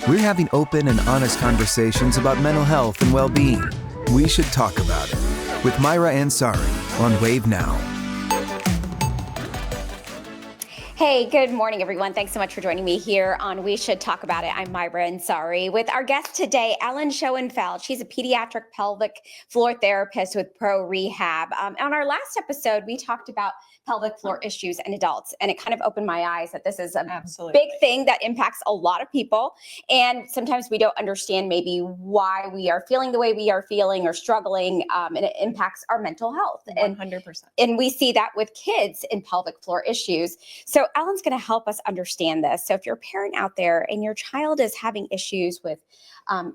We're having open and honest conversations about mental health and well-being. We should talk about it with Maira Ansari on Wave Now. Hey, good morning, everyone. Thanks so much for joining me here on We Should Talk About It. I'm Maira Ansari with our guest today, Ellen Schoenfeld. She's a pediatric pelvic floor therapist with ProRehab. On our last episode, we talked about pelvic floor issues in adults, and it kind of opened my eyes that this is a big thing that impacts a lot of people. And sometimes we don't understand maybe why we are feeling the way we are feeling or struggling, and it impacts our mental health. 100%. And we see that with kids in pelvic floor issues. So Ellen's going to help us understand this. So if you're a parent out there and your child is having issues with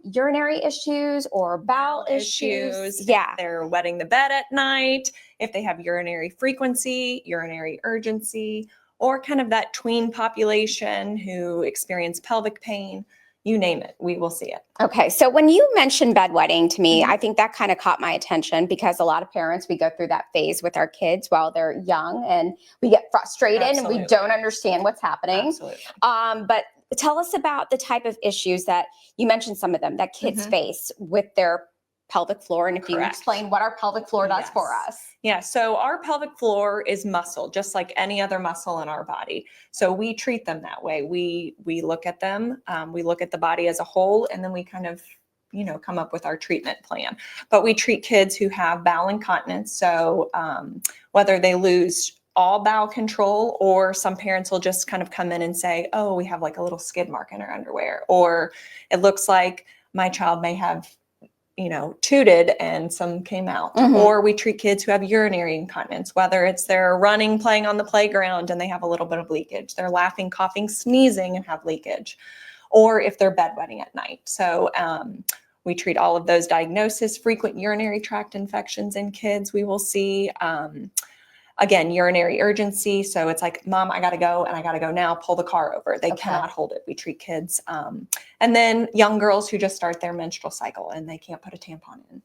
urinary issues or bowel issues, if they're wetting the bed at night, if they have urinary frequency, urinary urgency, or kind of that tween population who experience pelvic pain, you name it, we will see it. Okay, so when you mentioned bedwetting to me, I think that kind of caught my attention because a lot of parents, we go through that phase with our kids while they're young and we get frustrated and we don't understand what's happening. But tell us about the type of issues that you mentioned, some of them that kids face with their pelvic floor, and if you explain what our pelvic floor does for us. Yeah, so our pelvic floor is muscle, just like any other muscle in our body. So we treat them that way. We look at them, we look at the body as a whole, and then we kind of, come up with our treatment plan. But we treat kids who have bowel incontinence. So whether they lose all bowel control, or some parents will just kind of come in and say, oh, we have like a little skid mark in our underwear, or it looks like my child may have tooted and some came out. Or we treat kids who have urinary incontinence, whether it's they're running, playing on the playground and they have a little bit of leakage, they're laughing, coughing, sneezing and have leakage, or if they're bedwetting at night. So we treat all of those diagnoses. Frequent urinary tract infections in kids, we will see. Again, urinary urgency. So it's like, Mom, I got to go and I got to go now, pull the car over. They cannot hold it. We treat kids. And then young girls who just start their menstrual cycle and they can't put a tampon in.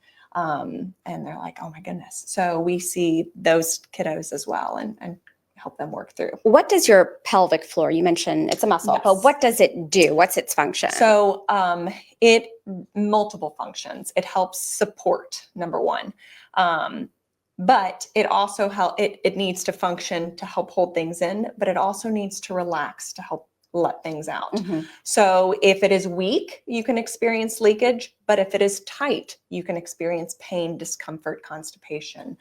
And they're like, oh my goodness. So we see those kiddos as well and help them work through. What does your pelvic floor, you mentioned it's a muscle, but what does it do? What's its function? So it multiple functions. It helps support, number one. But it also it needs to function to help hold things in, but it also needs to relax to help let things out. So if it is weak, you can experience leakage, but if it is tight, you can experience pain, discomfort, constipation,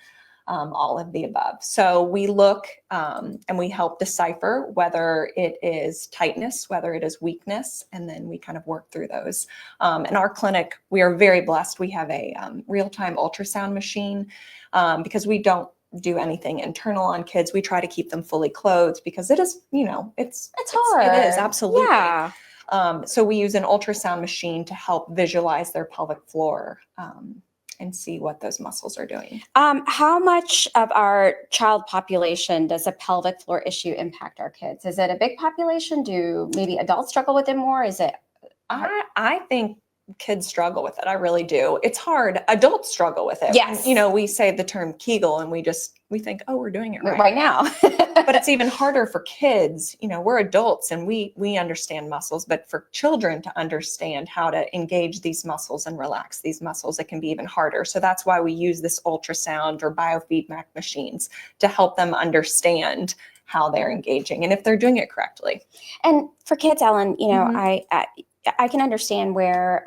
all of the above. So we look and we help decipher whether it is tightness, whether it is weakness, and then we kind of work through those. In our clinic, we are very blessed. We have a real-time ultrasound machine because we don't do anything internal on kids. We try to keep them fully clothed because it is, it's hard. It is, absolutely. Yeah. So we use an ultrasound machine to help visualize their pelvic floor and see what those muscles are doing. How much of our child population does a pelvic floor issue impact our kids? Is it a big population? Do maybe adults struggle with it more? Is it? I think kids struggle with it. I really do. It's hard. Adults struggle with it. Yes. We say the term Kegel and we think, oh, we're doing it right now. But it's even harder for kids. We're adults and we understand muscles, but for children to understand how to engage these muscles and relax these muscles, it can be even harder. So that's why we use this ultrasound or biofeedback machines to help them understand how they're engaging and if they're doing it correctly. And for kids, Ellen, I can understand where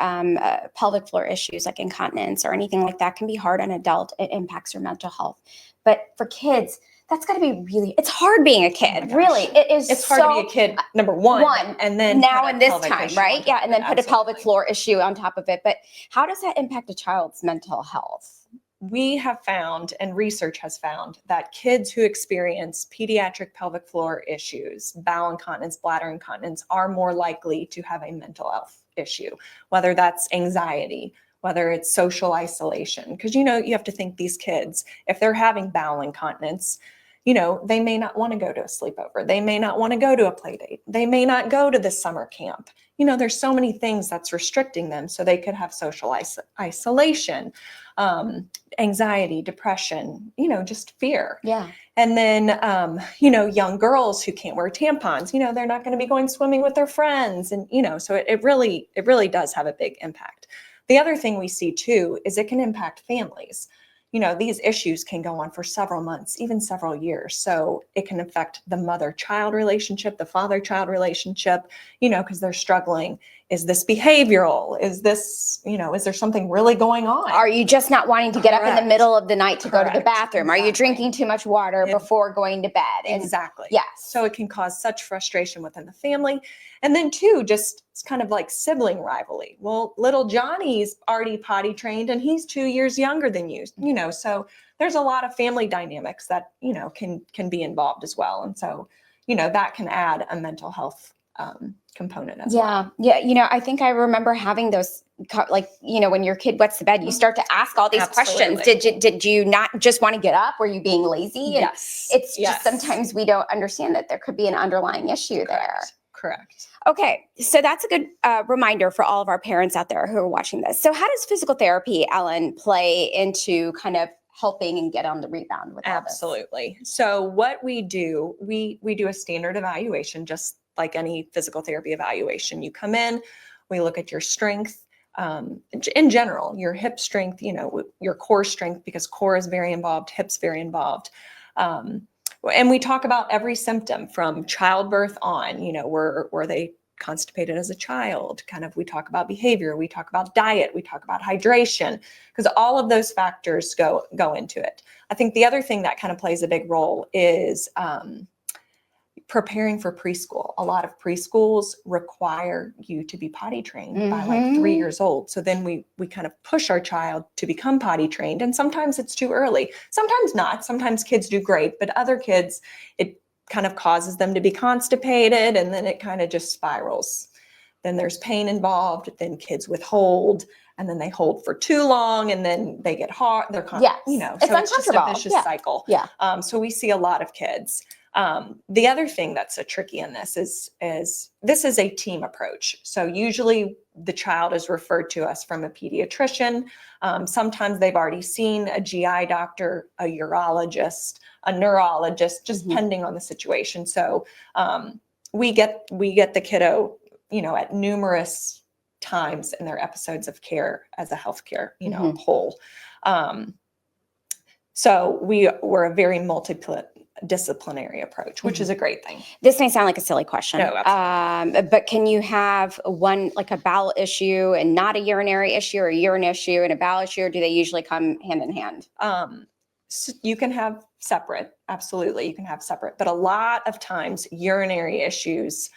pelvic floor issues like incontinence or anything like that can be hard on an adult. It impacts your mental health. But for kids, that's got to be it's hard being a kid. Really, it is. It's hard to be a kid, number one. And then now in this time, right? Yeah. And then put a pelvic floor issue on top of it. But how does that impact a child's mental health? We have found, and research has found, that kids who experience pediatric pelvic floor issues, bowel incontinence, bladder incontinence, are more likely to have a mental health issue, whether that's anxiety, whether it's social isolation. Because, you have to think these kids, if they're having bowel incontinence, they may not want to go to a sleepover. They may not want to go to a play date. They may not go to the summer camp. There's so many things that's restricting them. So they could have social isolation, anxiety, depression, just fear. Yeah. And then, young girls who can't wear tampons, they're not going to be going swimming with their friends. And, so it really does have a big impact. The other thing we see too, is it can impact families. These issues can go on for several months, even several years. So it can affect the mother-child relationship, the father-child relationship, because they're struggling. Is this behavioral? Is this, is there something really going on? Are you just not wanting to get up in the middle of the night to go to the bathroom? Exactly. Are you drinking too much water before going to bed? Exactly. Yes. So it can cause such frustration within the family. And then too, just it's kind of like sibling rivalry. Well, little Johnny's already potty trained and he's 2 years younger than you, so there's a lot of family dynamics that, can be involved as well. And so, that can add a mental health component as well. Yeah. I think I remember having those, when your kid wets the bed, you start to ask all these questions. Did you not just want to get up? Were you being lazy? And yes. It's just sometimes we don't understand that there could be an underlying issue there. Correct. Okay. So that's a good reminder for all of our parents out there who are watching this. So how does physical therapy, Ellen, play into kind of helping and get on the rebound with all this? Absolutely. So what we do, we do a standard evaluation, just like any physical therapy evaluation. You come in, we look at your strength, in general, your hip strength, your core strength, because core is very involved, hips very involved. And we talk about every symptom from childbirth on, were they constipated as a child? We talk about behavior, we talk about diet, we talk about hydration, because all of those factors go into it. I think the other thing that kind of plays a big role is preparing for preschool. A lot of preschools require you to be potty trained by like 3 years old. So then we kind of push our child to become potty trained. And sometimes it's too early. Sometimes not. Sometimes kids do great, but other kids, it kind of causes them to be constipated, and then it kind of just spirals. Then there's pain involved. Then kids withhold, and then they hold for too long, and then they get hot. They're it's just a vicious cycle. Yeah. So we see a lot of kids. The other thing that's so tricky in this is this is a team approach. So usually the child is referred to us from a pediatrician. Sometimes they've already seen a GI doctor, a urologist, a neurologist, just depending on the situation. So we get the kiddo, at numerous times in their episodes of care as a healthcare, whole. So we're a very multidisciplinary approach, which is a great thing. This may sound like a silly question, No, absolutely. but can you have one, like a bowel issue and not a urinary issue, or a urine issue and a bowel issue, or do they usually come hand in hand? So you can have separate, absolutely, you can have separate, but a lot of times urinary issues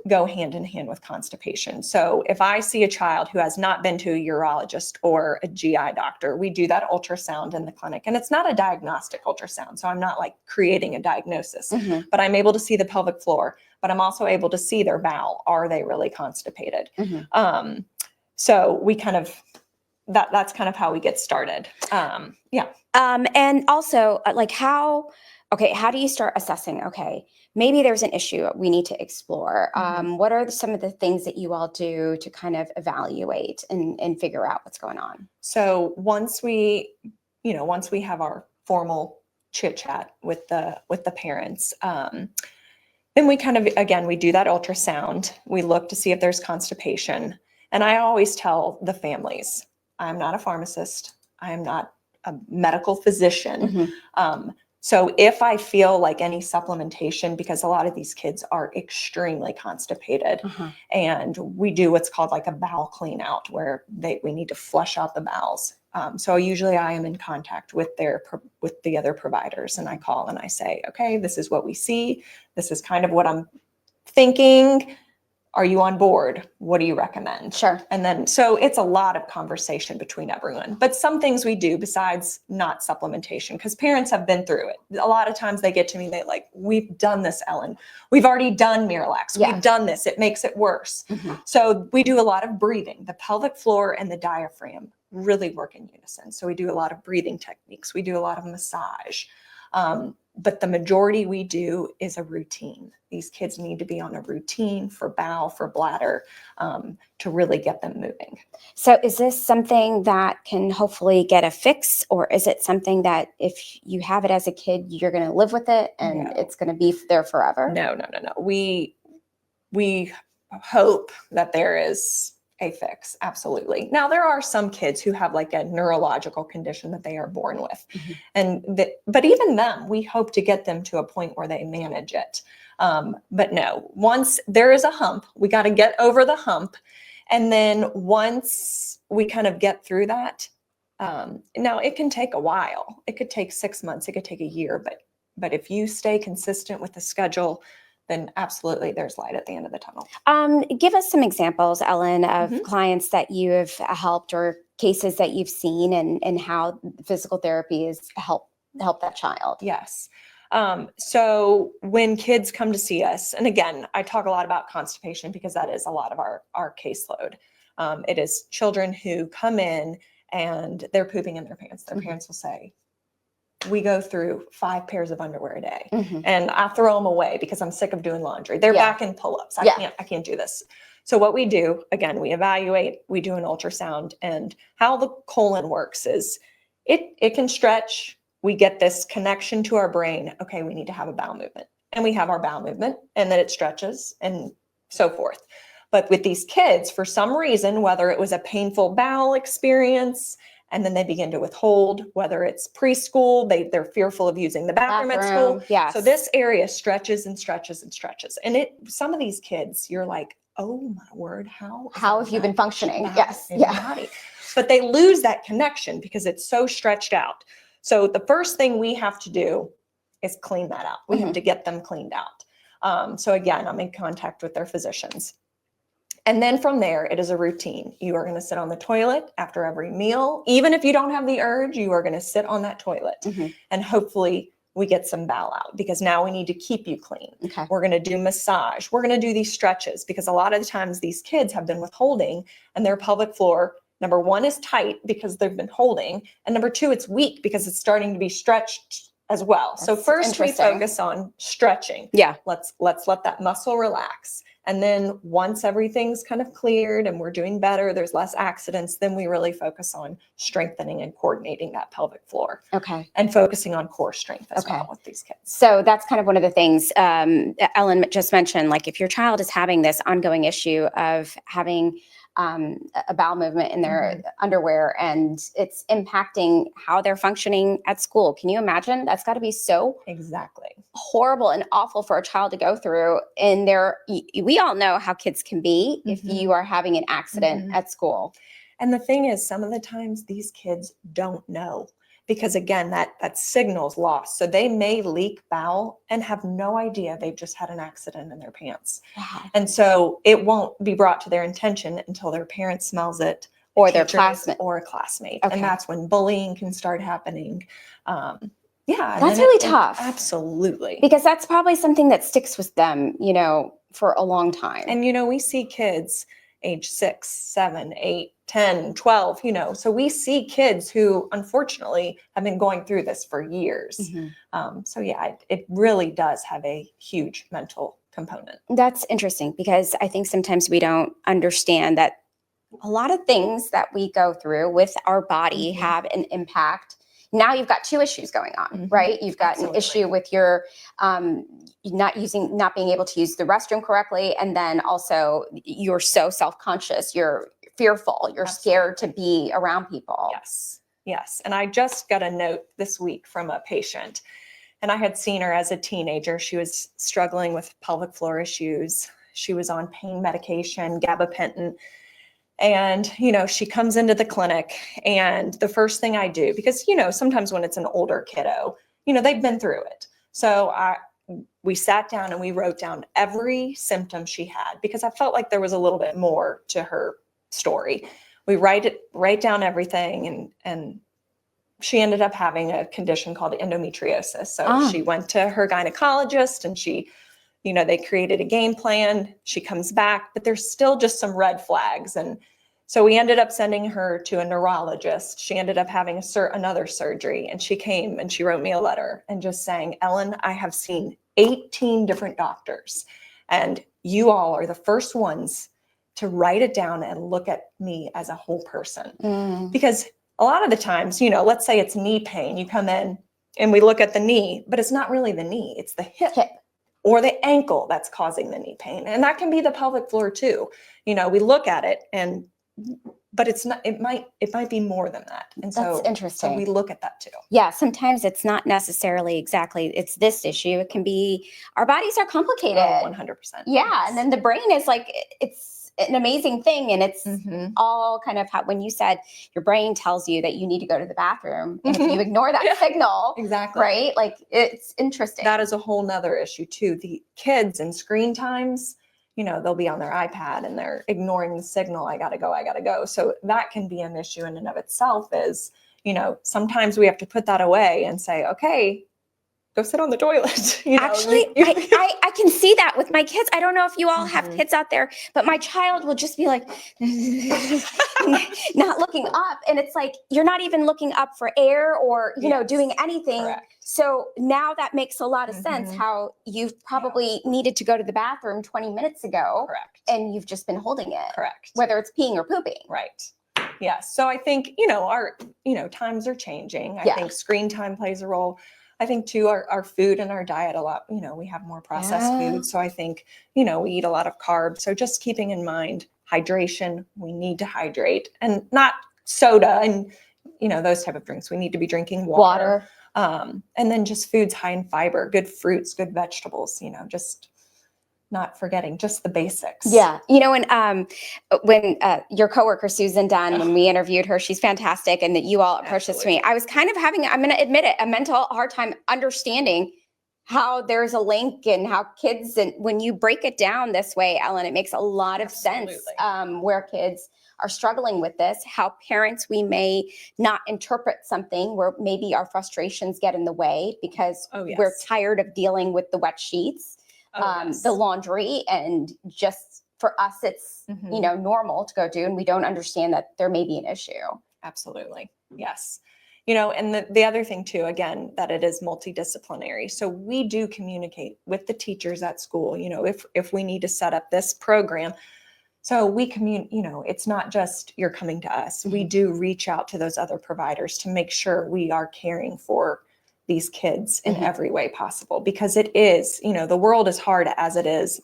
go hand in hand with constipation. So if I see a child who has not been to a urologist or a GI doctor, we do that ultrasound in the clinic. And it's not a diagnostic ultrasound. So I'm not like creating a diagnosis, but I'm able to see the pelvic floor, but I'm also able to see their bowel. Are they really constipated? So we kind of, that's kind of how we get started. And also how do you start assessing, maybe there's an issue we need to explore. What are some of the things that you all do to kind of evaluate and figure out what's going on? So once we have our formal chit chat with the parents, then we kind of, again, we do that ultrasound. We look to see if there's constipation. And I always tell the families, I'm not a pharmacist. I am not a medical physician. So if I feel like any supplementation, because a lot of these kids are extremely constipated, and we do what's called like a bowel clean out, where we need to flush out the bowels. So usually I am in contact with the other providers, and I call and I say, okay, this is what we see. This is kind of what I'm thinking. Are you on board? What do you recommend? Sure. And then, so it's a lot of conversation between everyone, but some things we do besides not supplementation, because parents have been through it. A lot of times they get to me, we've done this, Ellen. We've already done Miralax. We've done this. It makes it worse. So we do a lot of breathing. The pelvic floor and the diaphragm really work in unison. So we do a lot of breathing techniques. We do a lot of massage. But the majority we do is a routine. These kids need to be on a routine for bowel, for bladder, to really get them moving. So is this something that can hopefully get a fix, or is it something that if you have it as a kid, you're going to live with it and No. it's going to be there forever? No. We hope that there is a fix. Absolutely. Now, there are some kids who have like a neurological condition that they are born with. But even them, we hope to get them to a point where they manage it. But no, once there is a hump, we got to get over the hump. And then once we kind of get through that, now it can take a while. It could take 6 months. It could take a year. But if you stay consistent with the schedule, then absolutely there's light at the end of the tunnel. Give us some examples, Ellen, of clients that you have helped or cases that you've seen and how physical therapy has helped that child. Yes. So when kids come to see us, and again, I talk a lot about constipation because that is a lot of our caseload. It is children who come in and they're pooping in their pants. Their parents will say, we go through 5 pairs of underwear a day and I throw them away because I'm sick of doing laundry. They're back in pull-ups. I can't do this. So what we do, again, we evaluate, we do an ultrasound, and how the colon works is it can stretch. We get this connection to our brain. Okay, we need to have a bowel movement, and we have our bowel movement, and then it stretches and so forth. But with these kids, for some reason, whether it was a painful bowel experience, and then they begin to withhold, whether it's preschool, they're fearful of using the bathroom at school. Yes. So this area stretches and stretches and stretches. And some of these kids, you're like, oh my word, how have you been functioning? Yes. Body? But they lose that connection because it's so stretched out. So the first thing we have to do is clean that out. We have to get them cleaned out. So again, I'm in contact with their physicians. And then from there, it is a routine. You are going to sit on the toilet after every meal. Even if you don't have the urge, you are going to sit on that toilet. And hopefully we get some bowel out because now we need to keep you clean. Okay. We're going to do massage. We're going to do these stretches because a lot of the times these kids have been withholding and their pelvic floor, number one, is tight because they've been holding. And number two, it's weak because it's starting to be stretched as well. So first we focus on stretching. Yeah. Let's let that muscle relax. And then once everything's kind of cleared and we're doing better, there's less accidents, then we really focus on strengthening and coordinating that pelvic floor. Okay. And focusing on core strength as well with these kids. So that's kind of one of the things Ellen just mentioned, like if your child is having this ongoing issue of having a bowel movement in their underwear and it's impacting how they're functioning at school. Can you imagine? That's got to be so horrible and awful for a child to go through. And we all know how kids can be if you are having an accident at school. And the thing is, some of the times these kids don't know because again, that signal's lost. So they may leak bowel and have no idea they've just had an accident in their pants. Wow. And so it won't be brought to their attention until their parent smells it. Or their classmate. Or a classmate. Okay. And that's when bullying can start happening. That's really tough. Absolutely. Because that's probably something that sticks with them, for a long time. And, we see kids age 6, 7, 8, 10, 12, so we see kids who unfortunately have been going through this for years. It really does have a huge mental component. That's interesting because I think sometimes we don't understand that a lot of things that we go through with our body have an impact. Now you've got 2 issues going on, right? You've got an issue with your not being able to use the restroom correctly. And then also you're so self-conscious, you're fearful, you're scared to be around people. Yes. And I just got a note this week from a patient and I had seen her as a teenager. She was struggling with pelvic floor issues. She was on pain medication, gabapentin. And, she comes into the clinic and the first thing I do, because, sometimes when it's an older kiddo, they've been through it. So we sat down and we wrote down every symptom she had because I felt like there was a little bit more to her story. We write down everything and she ended up having a condition called endometriosis. So she went to her gynecologist and she, they created a game plan. She comes back, but there's still just some red flags. And So we ended up sending her to a neurologist. She ended up having another surgery, and she came and she wrote me a letter and just saying, Ellen, I have seen 18 different doctors, and you all are the first ones to write it down and look at me as a whole person. Because a lot of the times, let's say it's knee pain, you come in and we look at the knee, but it's not really the knee, it's the hip. Or the ankle that's causing the knee pain. And that can be the pelvic floor too. We look at it but it's not, it might be more than that. And That's interesting. So we look at that too. Yeah. Sometimes it's not necessarily exactly, it's this issue. It can be, our bodies are complicated. Oh, 100%. Yeah. Yes. And then the brain is like, it's an amazing thing. And it's all kind of how, when you said your brain tells you that you need to go to the bathroom, and if you ignore that signal, exactly. Right? Like, it's interesting. That is a whole nother issue too. The kids and screen times, they'll be on their iPad and they're ignoring the signal. I gotta go. So that can be an issue in and of itself. Is, sometimes we have to put that away and say, okay, go sit on the toilet. Actually, I can see that with my kids. I don't know if you all have kids out there, but my child will just be like, not looking up. And it's like, you're not even looking up for air or, doing anything. Correct. So now that makes a lot of sense how you've probably needed to go to the bathroom 20 minutes ago. Correct. And you've just been holding it. Correct. Whether it's peeing or pooping. Right. Yeah. So I think, our, times are changing. I think screen time plays a role. I think too, our food and our diet a lot, we have more processed food. So I think, we eat a lot of carbs. So just keeping in mind hydration, we need to hydrate, and not soda and, those type of drinks. We need to be drinking water. And then just foods high in fiber, good fruits, good vegetables, just not forgetting just the basics. Yeah. When your coworker, Susan Dunn, when we interviewed her, she's fantastic. And that you all approached this to me, I was kind of having, I'm going to admit it, a mental hard time understanding how there's a link and how kids, and when you break it down this way, Ellen, it makes a lot of sense where kids are struggling with this, how parents, we may not interpret something where maybe our frustrations get in the way because we're tired of dealing with the wet sheets. The laundry, and just for us, it's, normal to go do, and we don't understand that there may be an issue. Absolutely. Yes. And the other thing too, again, that it is multidisciplinary. So we do communicate with the teachers at school, if we need to set up this program. So we it's not just you're coming to us. We do reach out to those other providers to make sure we are caring for these kids in every way possible, because it is, the world is hard as it is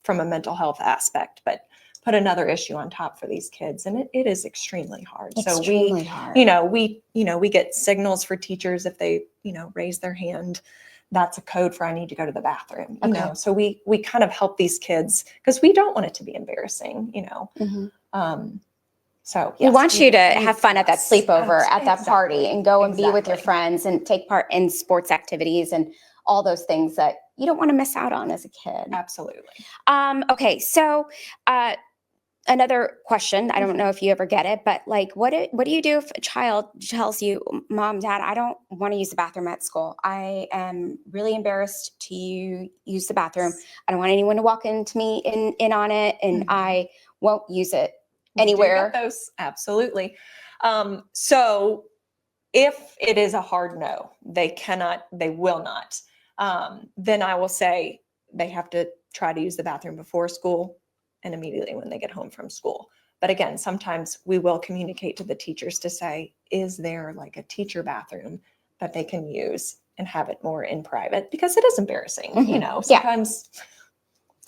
from a mental health aspect, but put another issue on top for these kids, and it is extremely hard. Extremely hard. We get signals for teachers if they, raise their hand. That's a code for I need to go to the bathroom. So we kind of help these kids because we don't want it to be embarrassing. So we want you to have fun at that sleepover, at that party, and go and be with your friends and take part in sports activities and all those things that you don't want to miss out on as a kid. Absolutely. Okay. So, another question, I don't know if you ever get it, but like, what do you do if a child tells you, Mom, Dad, I don't want to use the bathroom at school. I am really embarrassed to use the bathroom. I don't want anyone to walk into me in on it, and I won't use it anywhere. Those, absolutely. So if it is a hard no, they will not, then I will say they have to try to use the bathroom before school and immediately when they get home from school. But again, sometimes we will communicate to the teachers to say, is there like a teacher bathroom that they can use and have it more in private? Because it is embarrassing, sometimes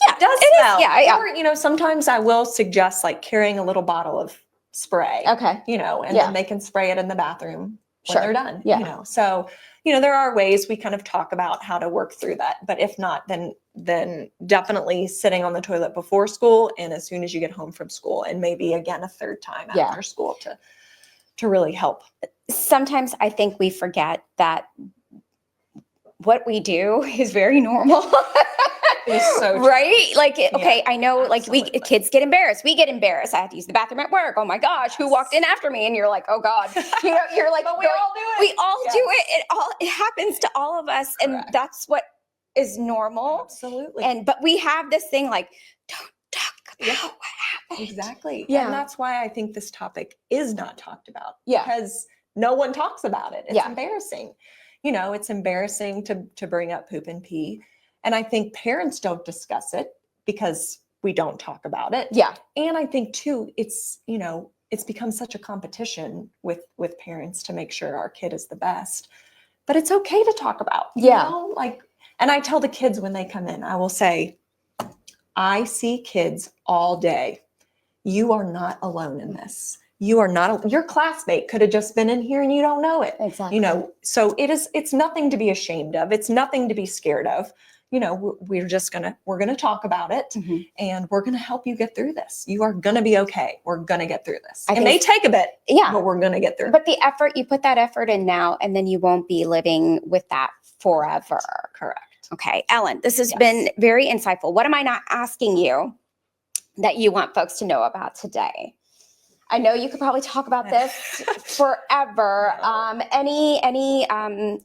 it does smell. Or, sometimes I will suggest like carrying a little bottle of spray, and then they can spray it in the bathroom when they're done, So, there are ways we kind of talk about how to work through that. But if not, then definitely sitting on the toilet before school and as soon as you get home from school, and maybe again a third time after school to really help. Sometimes I think we forget that what we do is very normal. It's so right? Like, okay, I know, absolutely. Like kids get embarrassed. We get embarrassed. I have to use the bathroom at work. Oh my gosh, who walked in after me? And you're like, oh God, you're like, but we all do it. We all do it. It happens to all of us. Correct. And that's what is normal. Absolutely. But we have this thing like, don't talk Yeah. What happened? Exactly. Yeah. And that's why I think this topic is not talked about. Yeah. Because no one talks about it. It's Yeah. embarrassing. It's embarrassing to bring up poop and pee. And I think parents don't discuss it because we don't talk about it. Yeah. And I think too, it's become such a competition with parents to make sure our kid is the best. But it's okay to talk about. Yeah. And I tell the kids when they come in, I will say, I see kids all day. You are not alone in this. You are not, your classmate could have just been in here and you don't know it. Exactly. So it's nothing to be ashamed of. It's nothing to be scared of. We're going to talk about it, Mm-hmm. and we're going to help you get through this. You are going to be okay. We're going to get through this. I It may think- take a bit, Yeah. but we're going to get through it. But the effort, you put that effort in now, and then you won't be living with that forever. Correct. Okay, Ellen, this has Yes. been very insightful. What am I not asking you that you want folks to know about today? I know you could probably talk about this forever. No. Any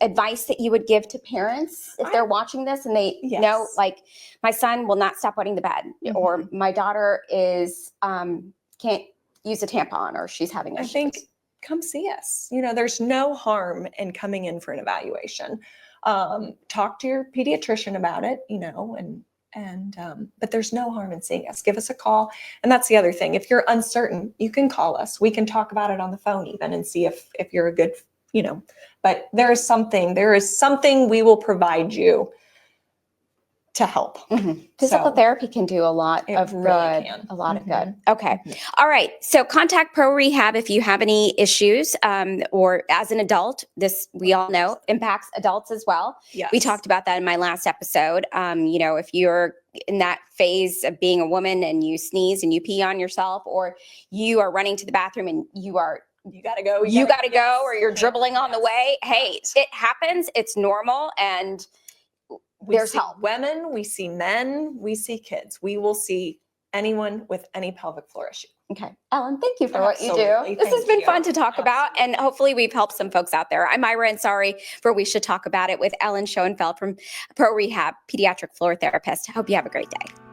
advice that you would give to parents if they're watching this and they know, Yes. like, my son will not stop wetting the bed, or my daughter is can't use a tampon, or she's having I issues. think come see us. There's no harm in coming in for an evaluation. Talk to your pediatrician about it, but there's no harm in seeing us. Give us a call. And that's the other thing. If you're uncertain, you can call us. We can talk about it on the phone even and see if you're a good, but there is something we will provide you to help. Physical So, therapy can do a lot it of really good. can. A lot of good. Mhm. Okay. All right. So contact ProRehab if you have any issues, or as an adult. This, we all know, impacts adults as well. Yes. We talked about that in my last episode. If you're in that phase of being a woman and you sneeze and you pee on yourself, or you are running to the bathroom and you got to go. you got to go, or you're Yes. dribbling on the way. Hey, it happens. It's normal. And We there's see help. women, we see men, we see kids. We will see anyone with any pelvic floor issue. Okay. Ellen, thank you for what you do. Absolutely. This has Thank been you. fun to talk about, and Absolutely. hopefully we've helped some folks out there. I'm Maira Ansari for We Should Talk About It with Ellen Schoenfeld from ProRehab, pediatric floor therapist. I hope you have a great day.